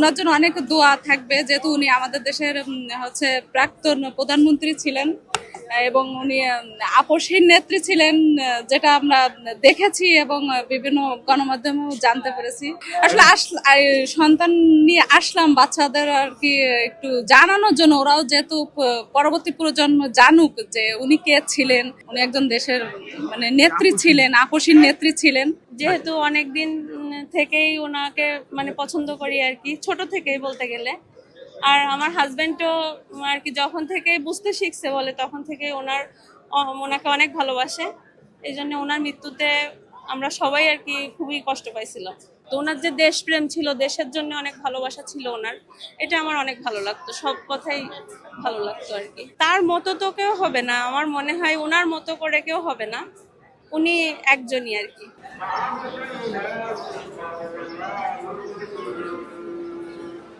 ওনার জন্য অনেক দোয়া থাকবে, যেহেতু উনি আমাদের দেশের হচ্ছে প্রাক্তন প্রধানমন্ত্রী ছিলেন এবং উনি আপসহীন নেত্রী ছিলেন, যেটা আমরা দেখেছি এবং বিভিন্ন গণমাধ্যমেও জানতে পেরেছি। আসলে সন্তান নিয়ে আসলাম বাচ্চাদের আর কি একটু জানানোর জন্য, ওরাও যেহেতু পরবর্তী প্রজন্ম জানুক যে উনি কে ছিলেন। উনি একজন দেশের মানে নেত্রী ছিলেন, আপসহীন নেত্রী ছিলেন। যেহেতু অনেকদিন থেকেই ওনাকে মানে পছন্দ করি আর কি, ছোট থেকেই বলতে গেলে। আর আমার হাজবেন্ডও আর কি যখন থেকে বুঝতে শিখছে বলে তখন থেকে ওনাকে অনেক ভালোবাসে। এই জন্য ওনার মৃত্যুতে আমরা সবাই আর কি খুবই কষ্ট পাইছিলাম। তো ওনার যে দেশপ্রেম ছিল, দেশের জন্য অনেক ভালোবাসা ছিল ওনার, এটা আমার অনেক ভালো লাগতো, সব কথাই ভালো লাগতো আর কি। তার মতো তো কেউ হবে না, আমার মনে হয় ওনার মতো করে কেউ হবে না, উনি একজনই আর কি।